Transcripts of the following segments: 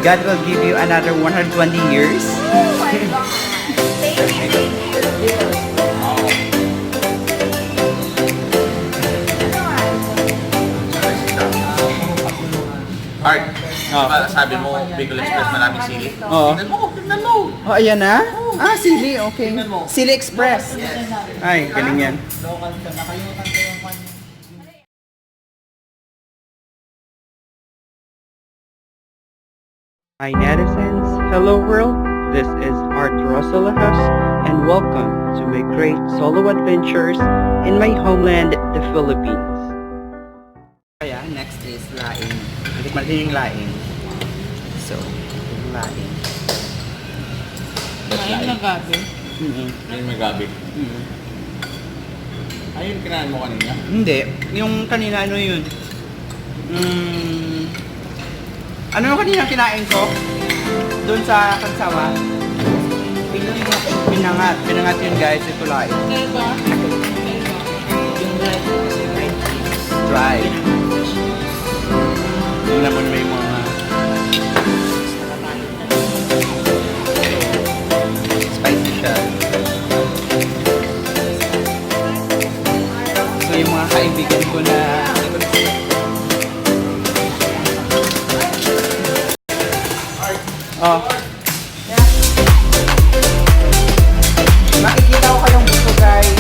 God will give you another 120 years. Oh my God. Thank you. Art, diba sabi mo, Bicol Express maraming sili? Oo. Tignan mo! Oh, ayan na? Ah, Sili, okay. Tingnan mo. Sili Express. Ay, galing yan. Hi netizens, hello world, this is Art Rosalahas and welcome to my great solo adventures in my homeland, the Philippines. Kaya, next is laing. Balik natin yung laing. So, yung laing. Ayun na gabi. Yung may gabi. Ayun, kinain mo kanina? Hindi, yung kanina ano yun? Ano yung kanina kinain ko? Doon sa Kansawa? Pinangat. Pinangat yun guys, ito laing. Diba? Dry. Yung naman may mga spicy siya. So yung mga kaibigan ko na oh. Makikita ko kayong gusto guys.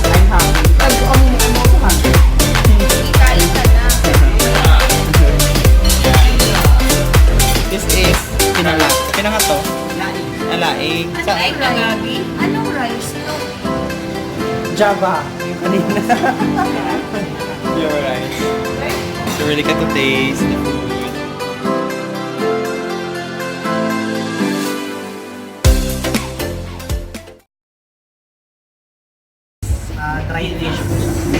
I'm happy. I'm also happy. Ikain ka na. This is pinangat. Pinangat to? Laing. Ano ay gabi? Anong rice to? Java. Yung kanina. You're right. So really got to taste the food. Try dish po sa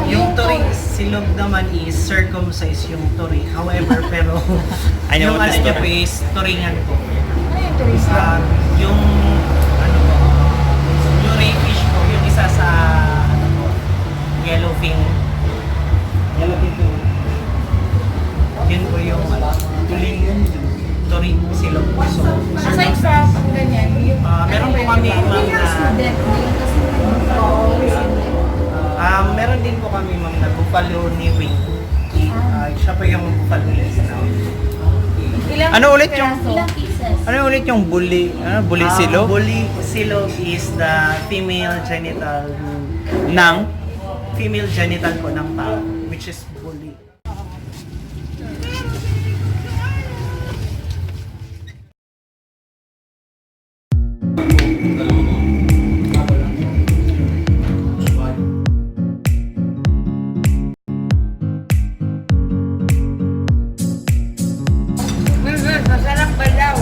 yung tori silog naman is circumcised yung tori. However, pero I know yung what ano this niya po story. is toringan po. Ano yung turista? Yung ano po, yung ray fish po, yung isa sa ano po, yellowfin. Yellowfin po. Yun po yung tuling tori silog po. So, Aside sa ganyan, yung... meron po kami ma'am na meron din po kami ma'am na buffalo ni wing. Siya po yung buffalo wings na. Ilang Ano ulit yung- peraso? Ilang pieces? Ano ulit yung bully? Ano? Bully silo? Bully silog is the female genital po ng tao, which is bully. Masarap ba daw?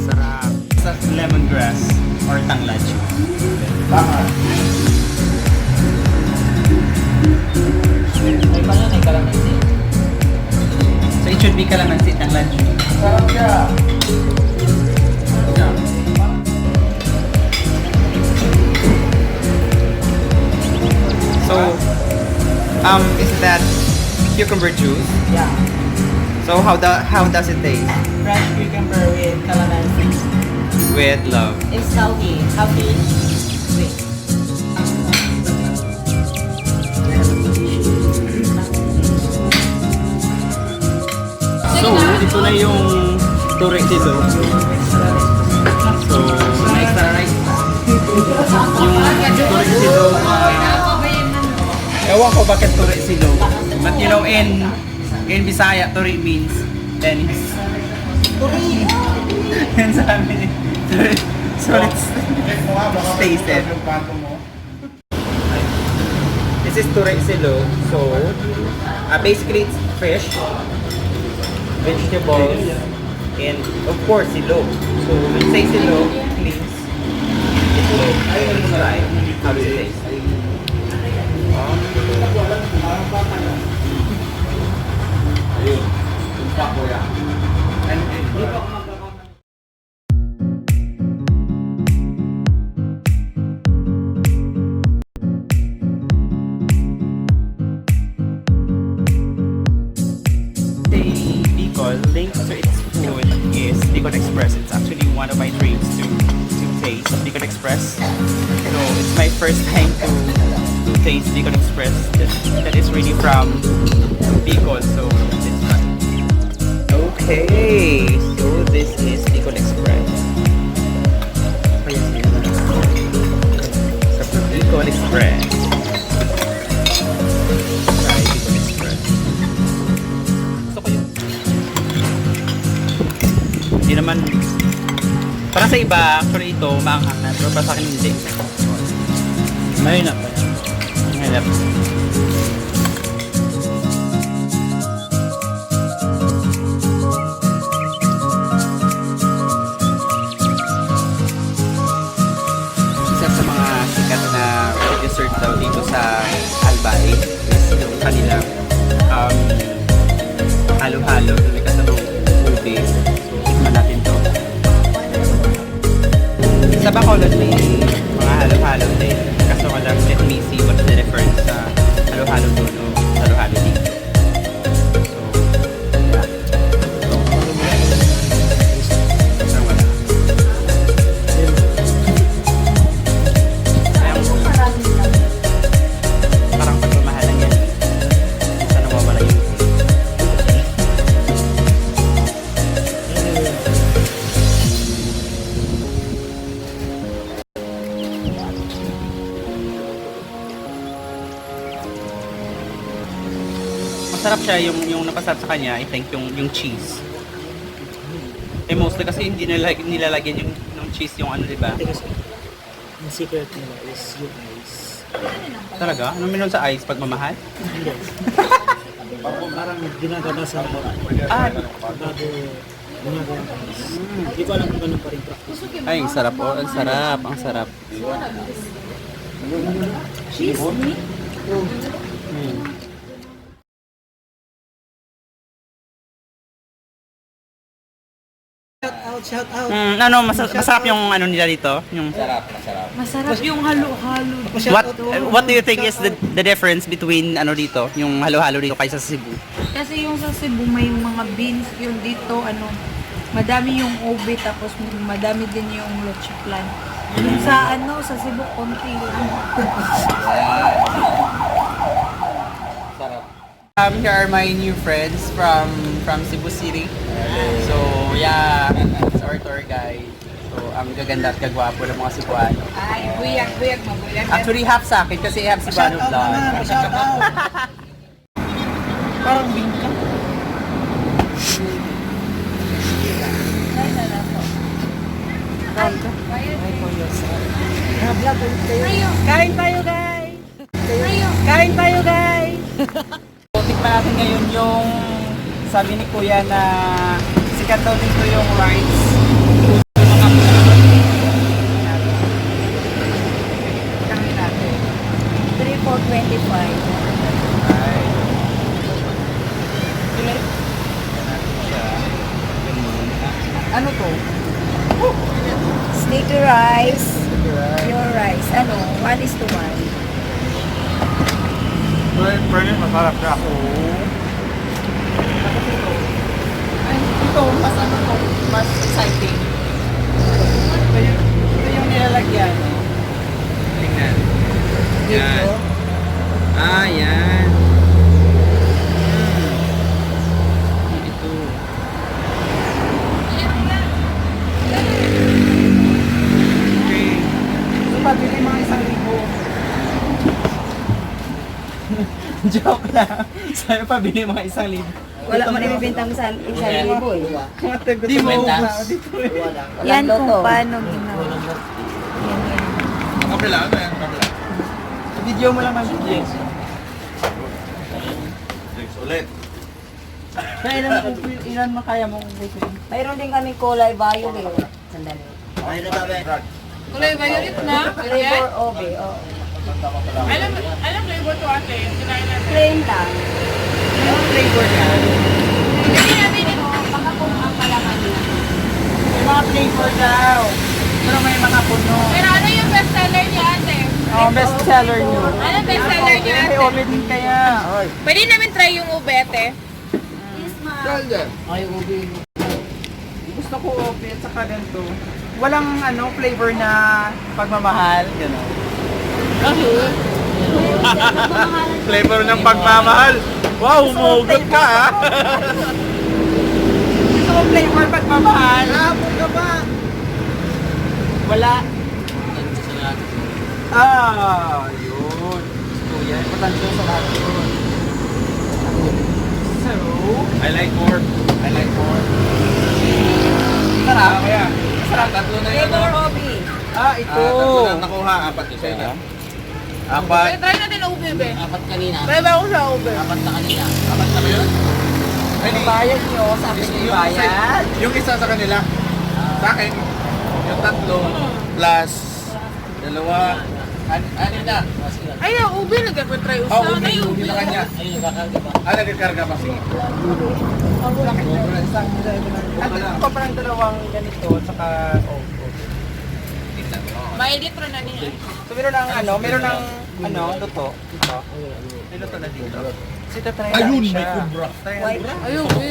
Sarap. Sa lemongrass or tanglacho. So it should be calamansi tanglacho. So, is that cucumber juice? Yeah. So how does it taste? Fresh cucumber with calamansi. With love. It's healthy. Healthy. Sweet. So, ito na yung tore dito. So, Extra rice. yung tore dito, ewan ko bakit tore silo. But you know, in Bisaya, tore means tennis. Yan sa amin. So, let's taste it. This is tore silo. So, basically it's fish, vegetables, and of course silog. So when you say silog, please silog. Let's try. How does it taste? thanks to its food is Bicol Express. It's actually one of my dreams to taste Bicol Express. So it's my first time to taste Bicol Express that is really from Bicol. So it's fun. Okay, so this is Bicol Express. So Bicol Express. Try Bicol Express. Gusto ko yung... Hindi naman... Para sa iba, actually ito, maanghang na. Pero para sa akin hindi. Mahirap pa. Mahirap. Isa sa mga sikat na dessert daw dito sa Albay is yung kanilang halo-halo. May kasamang ube. So, tikman natin to. Sa Bacolod may mga halo-halo din. Kaso ko lang, let me see what's the difference sa halo-halo doon o halo-halo dito. So, yeah. Isang wala. Parang pagmamahalan yan. Minsan nawawala yung masarap siya yung napasarap sa kanya, I think yung cheese. Eh mostly kasi hindi nilalagyan yung cheese yung ano, di ba? Kasi ang secret nila is yung ice. Talaga? Ano meron sa ice pag mamahal? Hindi. Parang ginaganasan ko. Ah, Bago ginagawa ng ice. Hindi ko alam kung ganun pa rin practice. ay, ang sarap oh, ang sarap, ang sarap. Cheese, meat. Hmm. Shout out! Ano, masarap yung ano nila dito? Yung Masarap yung halo-halo. what do you think is the difference between ano dito, yung halo-halo dito kaysa sa Cebu? Kasi yung sa Cebu may mga beans, yung dito madami yung ube tapos madami din yung leche plan. Yung sa sa Cebu konti lang. Here are my new friends from Cebu City. So, yeah, it's our tour guide. So, ang gaganda at kagwapo ng mga Cebuano. Ay, buyag, mabuyag. Actually, half sa akin kasi half Cebuano vlog. Parang bingka. Kain tayo, guys! Kain tayo, guys! So, tikman natin ngayon yung sabi ni Kuya na sikat daw dito yung rice. Kami natin. 3,425. Right. Ilan? Ano to? Sticky rice. Pure rice. 1:1. Furnace, masarap siya. Ito, mas ano to, mas exciting. Ito yung nilalagyan. Tingnan. Yan. Ah, yan. Ito. Okay. So, pabili mga 1,000. Joke lang. Sabi pabili mga 1,000. Wala mo na ibibintang sa 1,000 eh. Di mo. Yan kung paano ginawa. Yan. Kabila, ano yan? Kabila. Video mo lang ang video. Thanks ulit. Kaya ilan mo kaya mo ubusin? Mayroon din kami kulay violet. Sandali. Kulay violet na? Flavor obe. Oh. Alam flavor to ate. Kinain natin. Plain lang. Anong flavor ka? Hindi natin ito. Baka kung ang palaman lang. May mga flavor daw. Pero may mga puno. Pero ano yung best seller niya ate? Oh, best seller nyo. Ano best seller niya May ate? oven din kaya. Oy. Pwede namin try yung ube ate. Yes, ma'am. Ay, ubi. Gusto ko open at saka ganito. Walang flavor na pagmamahal, gano'n. Flavor ng pagmamahal. Wow, umugot ka ah. Gusto ko flavor pagmamahal. Labog ka ba? Wala. Yun. Gusto yan. Importante sa lahat yun. So, I like more. sarap. Kaya, masarap. Tatlo na yun. Ito. Tatlo na nakuha. Apat yung sa'yo. Apat. Try natin ang ube, be. Apat kanina. Try ba ako sa ube? Apat na kanina. Apat na ba yun? Ay, di. Bayad nyo. Sa akin yung bayad. Yung isa sa kanila. Sa akin, yung tatlo plus dalawa. Ano na? Ay, ang ube. Nagkapatry usa. Oh, Ay, ube ube. na kanya. Ayun, nagkakarga pa. Nagkakarga pa. Sige. At ito pa parang dalawang ganito. Saka, May litro na niya. So meron ng luto. Ito. May luto na dito. So try natin siya. kubra. Ay, ube.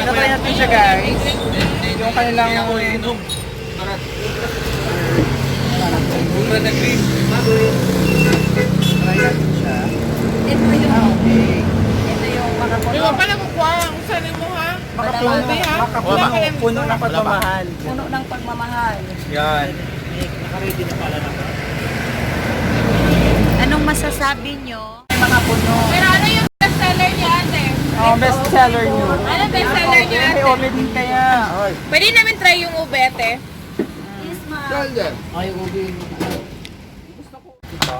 Try natin siya guys. Yung kanilang Ako inom. Kubra na green. try natin siya. Ito yung, Okay. ito yung Di makapuno. ba pala kukuha ang sanin mo, ha? Puno ng pagmamahal. Puno ng pagmamahal. Yan. Nakaready na pala na. Anong masasabi nyo? May mga puno. Pero ano yung bestseller niya, ate? Best seller nyo. Ano bestseller niya, May ate? ome din kaya. Pwede namin try yung ube, ate. Yes, ma'am. Ay, ubi. Ito.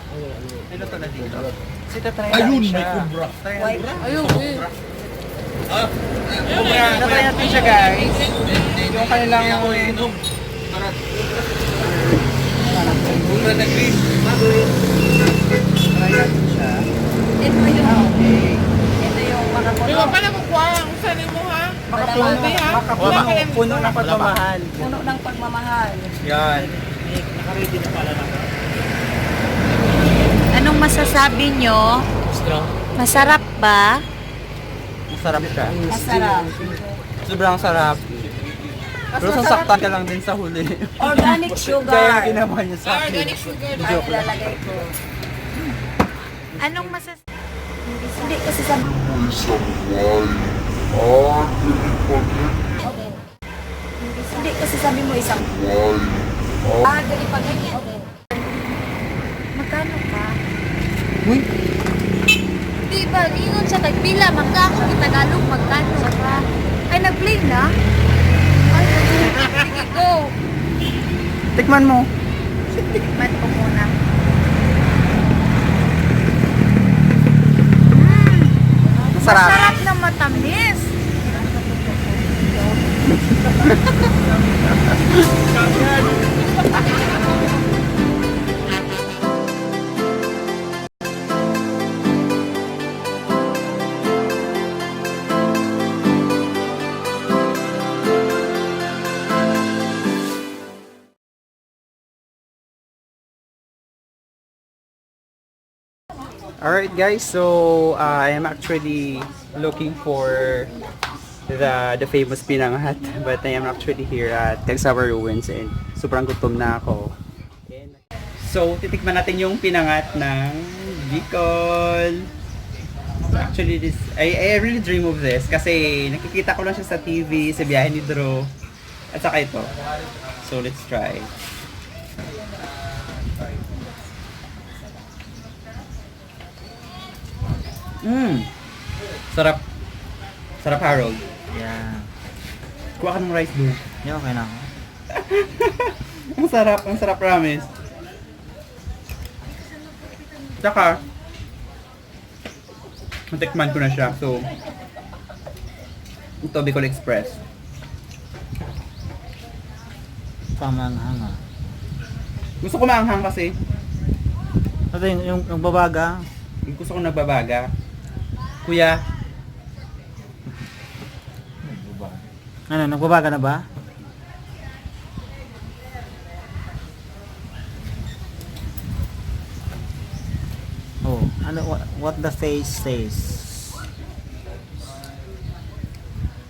May luto na dito. So try natin siya. Try natin. Ay, ube. Try natin siya guys. Yung kanilang Ako inom. Kubra na green. try natin siya. Ito yung, Okay. ito yung Di makapuno. ba pala kukuha ang sanin mo, ha? Ube, ha? Puno ng pagmamahal. Puno ng pagmamahal. Yan. Nakaready na pala na. Anong masasabi nyo? Strong. Masarap ba? Masarap siya. Masarap. Sobrang sarap. Pero sasaktan ka lang din sa huli. Organic Kaya sugar. ginawa niya sa akin. Organic sugar. Ay, ilalagay ko. Anong masasabi? Hindi kasi sabi. Hindi kasi sabi mo isang. Gali pa ganyan. Magkano ka? Uy, Di ba, ingon sa tagpila, magkano yung Tagalog, magkano ka? Ay, nag-play na? Ay, sige, go. tikman mo. Tikman ko muna. Masarap. Masarap na matamis. Alright guys, so I am actually looking for the famous pinangat, but I am actually here at Cagsawa Ruins and sobrang gutom na ako. So titikman natin yung pinangat ng Bicol. So, actually I really dream of this kasi nakikita ko lang siya sa TV, sa biyahe ni Drew at saka ito. So let's try. Sarap. Sarap, Harold. Yeah. Kuha ka ng rice doon. Yeah, okay na. Ang sarap promise. Tsaka, natikman ko na siya. So, ito Bicol Express. Pamanghanga. Gusto ko maanghang kasi. Ito yung babaga. Gusto ko nagbabaga. Kuya, Ano, nagbabaga na ba? Oh, ano, what the face says.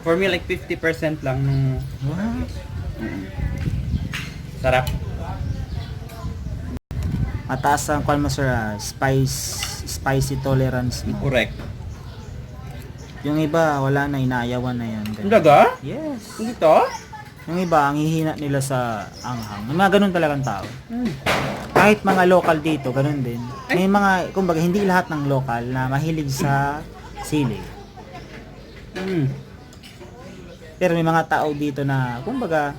For me, like 50% lang nung... Wow. Sarap. Mataas ang kwan mo sir, spicy tolerance mo. Correct. Yung iba, wala na, inaayawan na yan. Ganun. Talaga? Yes. Hindi to? Yung iba, ang hihina nila sa anghang. May mga ganun talagang tao. Kahit mga local dito, ganun din. May mga, kumbaga, hindi lahat ng local na mahilig sa sili. Mm. Pero may mga tao dito na, kumbaga,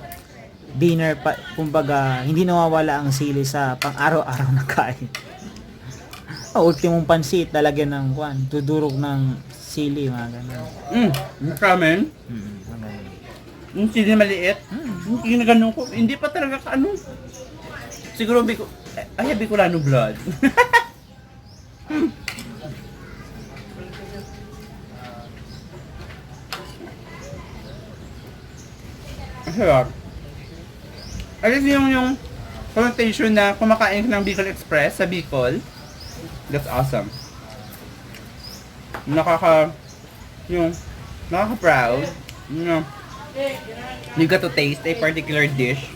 dinner pa, kumbaga, hindi nawawala ang sili sa pang-araw-araw na kain. Ultimong pansit, lalagyan ng kwan, tudurog ng sili, mga ganun. Ramen? Mga ganun. Yung sili maliit? Hindi na ganun ko. Hindi pa talaga ano. Siguro Bicolano blood. Sarap. Alam niyo yung connotation na kumakain ka ng Bicol Express sa Bicol. That's awesome. Nakaka-proud. You know, you got to taste a particular dish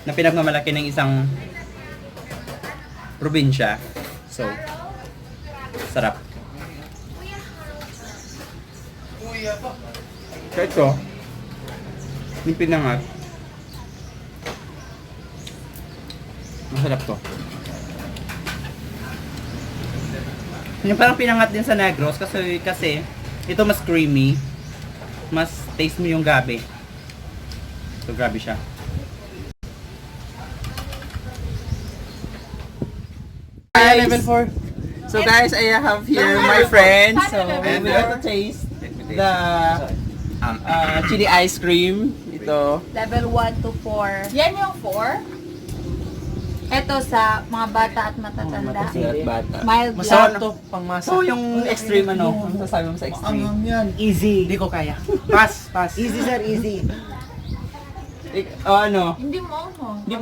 na pinagmamalaki ng isang probinsya. So, sarap. So ito, yung pinangat. Masarap to. Yung parang pinangat din sa Negros kasi ito mas creamy. Mas taste mo yung gabi. So grabe siya. Hi, level 4. So guys, I have here my friends. So we got to taste the chili ice cream. Ito. Level 1 to 4. Yan yung 4? Ito sa mga bata at matatanda. Bata. Mild Masarap lang. to, pangmasa. So yung extreme ano? Ano sasabi mo sa extreme? yan. Easy. Hindi ko kaya. Pass. Easy sir, easy. Ano? Hindi mo ano. Hindi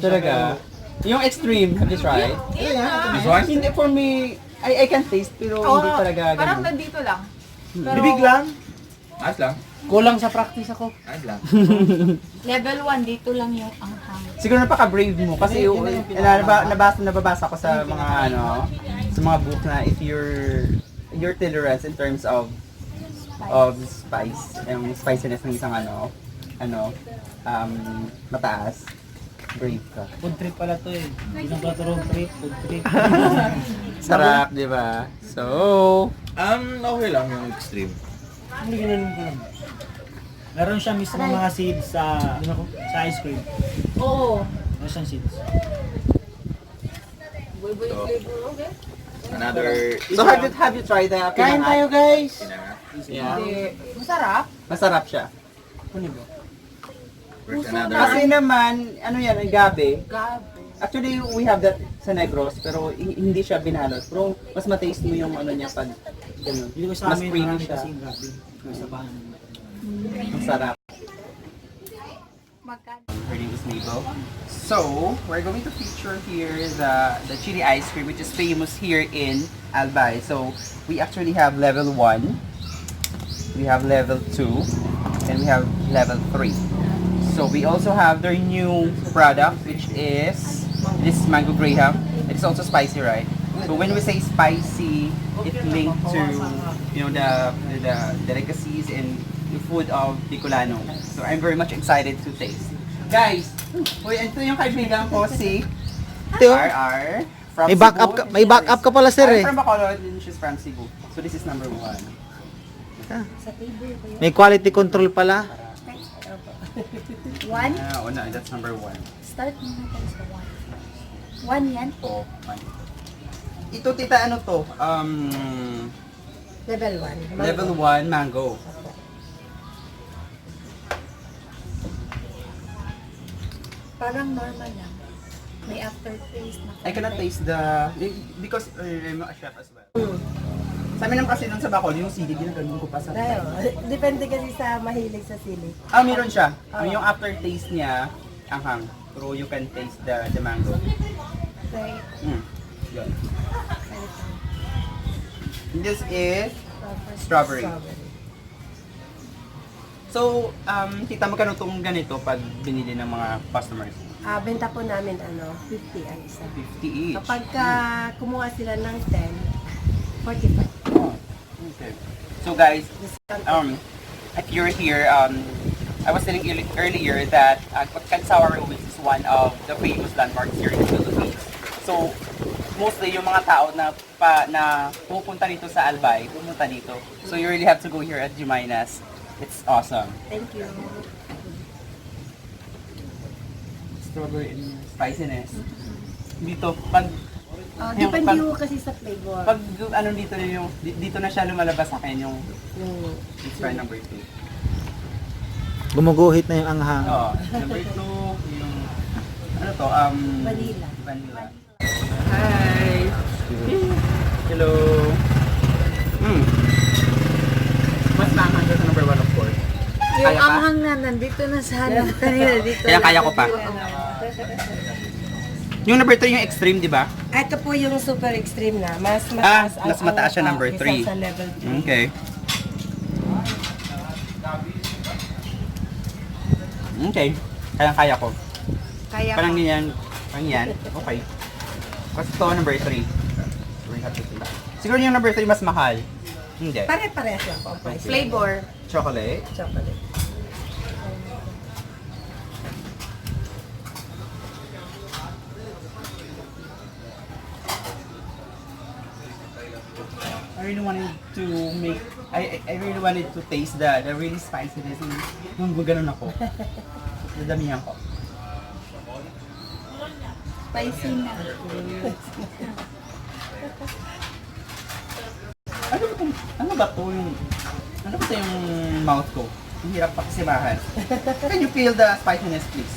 talaga. Yung extreme, have you tried? This one? Hindi for me, I can taste pero hindi talaga Parang ganun. nandito lang. Bibig lang. Ayos lang. Kulang sa practice ako. Ayos lang. Level 1, dito lang yung anghang. Siguro napaka-brave mo kasi nababasa ko sa mga sa mga book na if your tolerance in terms of spice, yung spiciness ng isang mataas, brave ka. Food trip pala to eh. Hindi lang pala to road trip, food trip. Sarap, di ba? So, Okay lang yung extreme. Hindi ganun ko lang. Meron siya mismo mga seeds sa ice cream. Oo. Meron siyang seeds. Buy-buy flavor, okay? Another... so have you tried the Kain tayo pinangat? guys! Yeah. Masarap. Masarap siya. First, another... Kasi naman, gabi. Gabi. Actually, we have that sa Negros, pero hindi siya binalot. Pero mas mataste mo yung niya pag ganun. Hindi ko sa Mas amin creamy marami siya. kasing grabe. Nasa bahan. Ang sarap. Magkano? Her name is Mabel. So, we're going to feature here the chili ice cream, which is famous here in Albay. So, we actually have level 1, we have level 2, and we have level 3. So, we also have their new product, which is this mango graham. It is also spicy, right? So, when we say spicy, it linked to the delicacies and the food of Bicolano. So, I'm very much excited to taste. Guys, ito yung kaibigan ko si RR from May backup Cebu. may backup ka pala sir eh. I'm from Bacolod and she's from Cebu. So this is number 1. Sa table ba yun? May quality control pala. 1? That's number 1. Start muna tayo sa 1. 1 yan? Oh, ito tita ano to? Level 1. Level 1 mango. Parang normal lang. May aftertaste na. I cannot taste because I'm a chef as well. Sa amin naman kasi nun sa Bacol, yung sili, ginaganon ko pa sa Depende kasi sa mahilig sa sili. meron siya. Yung aftertaste niya, anghang. Pero you can taste the mango. Right. Yun. This is strawberry. So, kita magkano itong ganito pag binili ng mga customers? Benta po namin 50 ang isa. 50 each. Kapag kumuha sila ng 10, 45. Oh, okay. So guys, if you're here, I was telling you earlier that Pagkansawa Ruins is one of the famous landmarks here in the Philippines. So, mostly yung mga tao na pupunta dito sa Albay, pumunta dito. So you really have to go here at Jeminas. It's awesome. Thank you. Strawberry and spiciness. Dito, pag Depende po kasi sa flavor. pag ano dito na yung dito na siya lumalabas sa akin yung Yung try number 2. Gumuguhit na yung anghang. Oh, number 2 yung ano to vanilla. Vanilla. Hi. Hello. Mas naman sa number 1 of course. Yung Kaya pa? anghang na nandito na sa hanap kanila dito. Kaya lang. kaya ko pa. Yung number 3 yung extreme, di ba? Ito po yung super extreme na. Mas mataas mas mataas siya, number isa 3. sa level 3. Okay. Okay. Kaya ko. Kaya Parang ko. ganyan. Parang yan. Okay. Kasi ito, number 3. Siguro yung number 3 mas mahal. Hindi. Pare-parehas lang po ang price. Flavor. Chocolate. Chocolate. I really wanted to make, I really wanted to taste the really spiciness. Nung ganun ako. Nadamihan ko. Spicy na. Ano ba to yung, ano ba to yung mouth ko? Ang hirap pakisimahan. Can you feel the spiciness, please?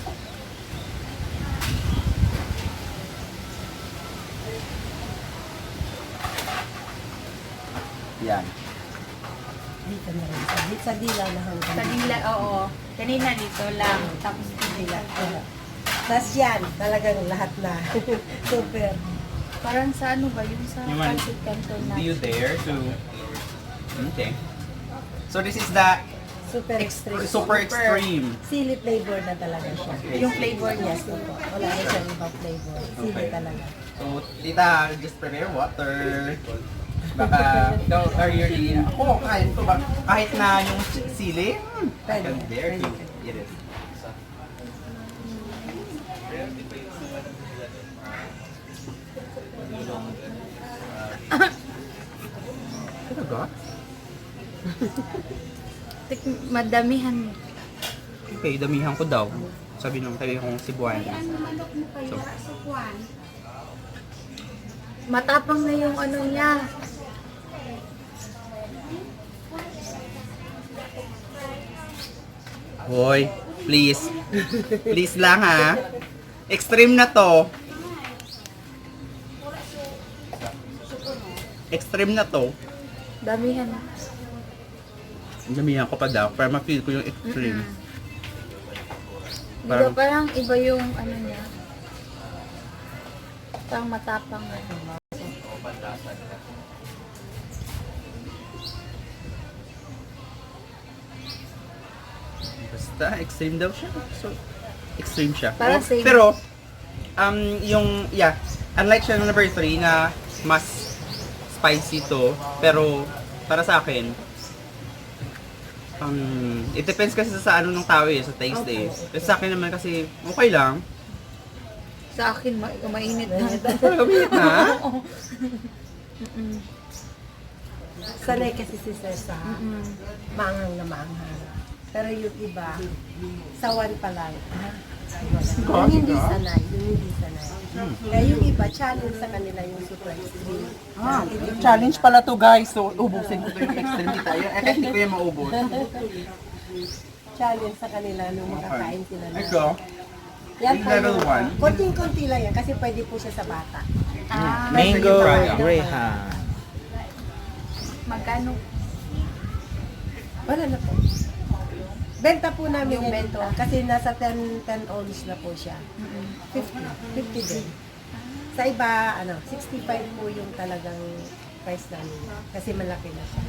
Yan. Dito na rin. Sa dila na hanggang. Sa dila, oo. Kanina dito lang. Tapos dila. Tapos yan, talagang lahat na. Super. Parang sa ano ba? Yung sa Yung man- Pancit Canton na. Do you dare to? Okay. So this is the Super extreme. super extreme. Sili flavor na talaga siya. Yung flavor niya. Yes, opo. Wala na siyang ibang flavor. Sili Okay. talaga. So, tita, just prepare water. Baka ikaw really, ako, kahit ko ba, kahit na yung sili, I can dare to eat it. Talaga? Madamihan. Okay, damihan ko daw. Sabi nung tabi kong Cebuana. So, Matapang na yung ano niya. hoy, please. Please lang ha. Extreme na to. Extreme na to. Damihan. Damihan ko pa daw para ma-feel ko yung extreme. Di ba parang iba yung ano niya? Parang matapang na. Basta extreme daw siya. So, extreme siya. Parang Oh, same. pero, yung, yeah, unlike siya ng number 3 na mas spicy to, pero para sa akin, it depends kasi sa ano ng tao sa taste eh. Pero sa akin naman kasi, okay lang. Sa akin, mainit na. Gawin na. Sanay kasi si Sir sa maanghang na maanghang. Pero yung iba, sawan pa lang. Yung hindi sanay, yung hindi sanay. Kaya yung iba, challenge sa kanila yung super extreme. Challenge pala to guys. So, ubusin ko to yung extreme dito. Kasi hindi ko yung maubos. Challenge sa kanila nung makakain sila na. Ito, Yan yung po level yung- 1. konting-konti lang yan kasi pwede po siya sa bata. Mango Product. Graham. Magkano? Wala na po. Benta po namin yan ito kasi nasa 10 ounce na po siya. 50 din. Sa iba, 65 po yung talagang price namin. Kasi malaki na siya.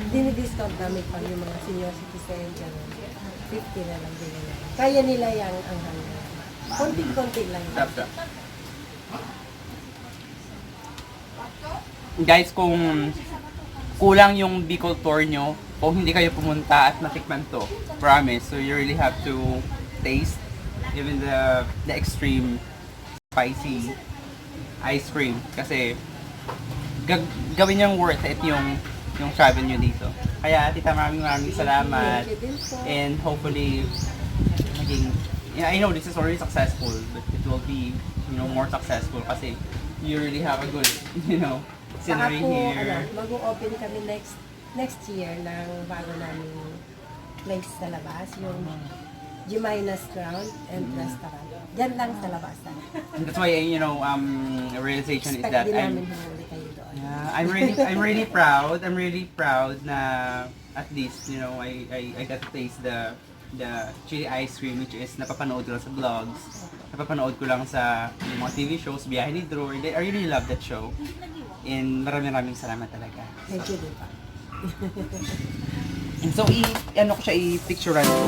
Dinidiscount namin pa yung mga senior citizen, gano'n. 50 na lang din nila. Kaya nila yung ang hanggang. Konting-konti lang. Tap. Guys, kung kulang yung Bicol tour nyo, kung hindi kayo pumunta at natikman to, promise, so you really have to taste even the extreme spicy ice cream kasi gawin yung worth it yung travel nyo dito. Kaya tita, maraming salamat and hopefully maging, I know this is already successful but it will be more successful kasi you really have a good Saka scenery po, here. mag-open kami next year ng bago naming place sa labas, yung Jimaina's Ground and Restaurant. Diyan lang sa labas. And that's why realization is Expect that din namin humuli kayo doon. yeah, I'm really proud. I'm really proud na at least I got to taste the chili ice cream, which is napapanood ko lang sa vlogs, napapanood ko lang sa mga TV shows, Biyahe ni Drew. I really love that show. And maraming salamat talaga. Thank you din pa. And so ko siya i-picturean ko.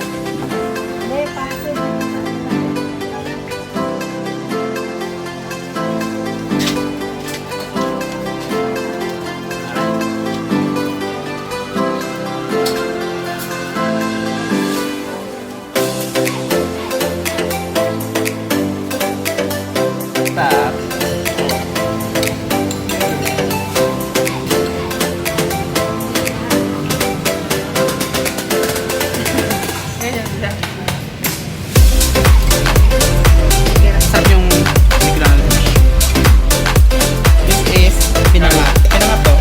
May paso. Stop. Ganyan sila. Sarap yung McDonald's. This is pinanga to.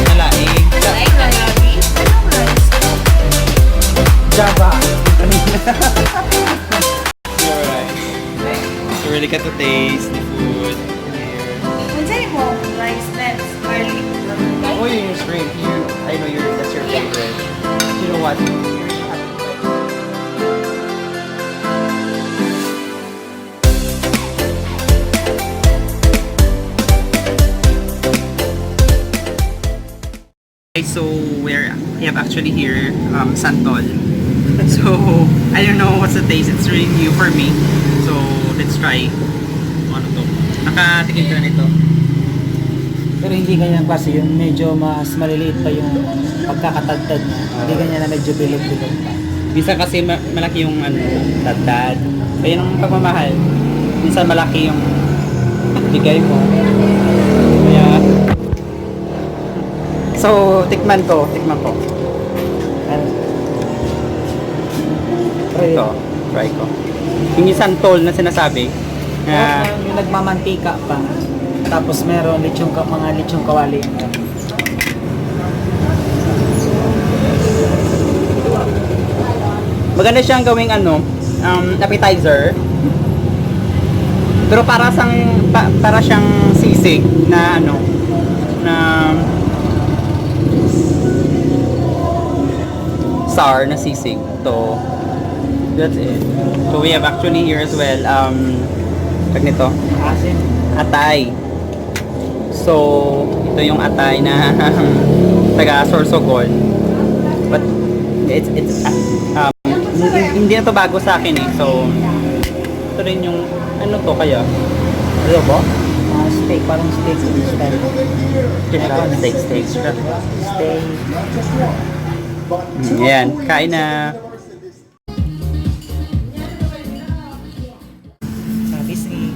Nalaing. Like na lagi. Java. You're right. So really get to taste the food here. Unsay mo rice nuts garlic. Oh, your shrimp. I know that's your favorite. You know what? So we have actually here Santol. So I don't know what's the taste. It's really new for me. So let's try. Ano to? Nakatikim ka na nito. Pero hindi ganyan klase, yung medyo mas maliliit pa yung pagkakatagtad niya. Hindi ganyan na medyo bilog-bilog pa. Minsan kasi malaki yung tadtad. Kaya yung pagmamahal. Minsan malaki yung bigay mo. Kaya so tikman ko. Ano? Try Ito, try ko. Yung santol na sinasabi. Yung nagmamantika pa. Tapos meron mga lechong kawali. Maganda siyang gawing appetizer. Pero para siyang sisig na na sour na sisig. So that's it. So we have actually here as well tag nito, Asin. atay. So ito yung atay na taga Sorsogon. But it's hindi na to bago sa akin eh. So ito rin yung ano to kaya? Ano ba? Steak, parang steak style. Steak. Steak. Ayan, kain na. Disney.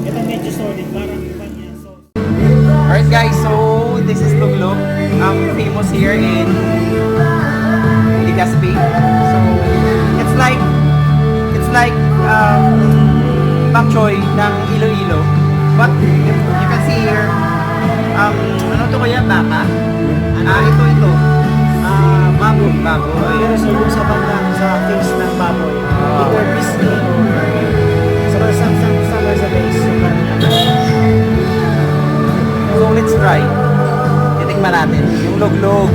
Ito medyo solid, parang iba niya. Alright guys, so this is Lunglong. Famous here in Legazpi. So it's like bok choy ng Iloilo. But you can see here, ano to kaya, baka? Ito. Baboy. Pero sa bandang sa face ng baboy, either Disney or sa sa base. So let's try. Titikman natin yung luglog.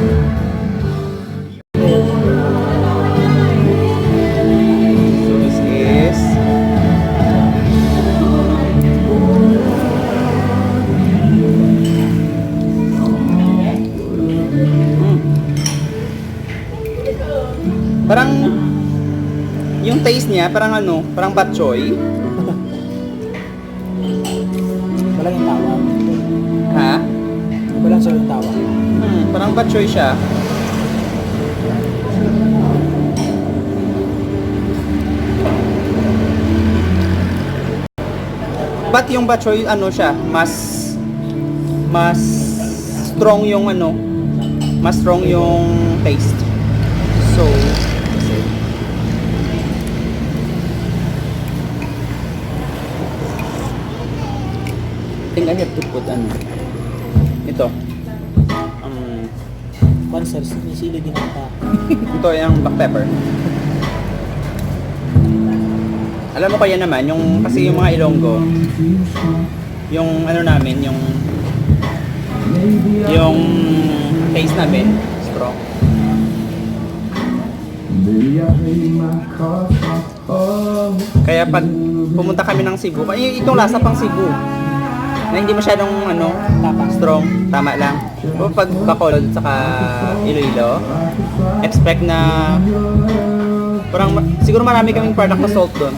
Parang, yung taste niya, parang ano, parang bok choy. Walang yung tawa. Ha? Walang sa yung tawa. Parang bok choy siya. But yung bok choy, ano siya, mas strong yung ano, mas strong yung taste. So, I think I have to put ano, ito. Pansel, sili din ata. Ito yung black pepper. Alam mo kaya naman, yung kasi yung mga Ilonggo, yung ano namin, yung taste namin, strong. Kaya pag pumunta kami ng Cebu, itong lasa pang Cebu, na hindi masyadong ano, strong, tama lang. O pag Bacolod saka Iloilo, expect na parang siguro marami kaming product na salt doon.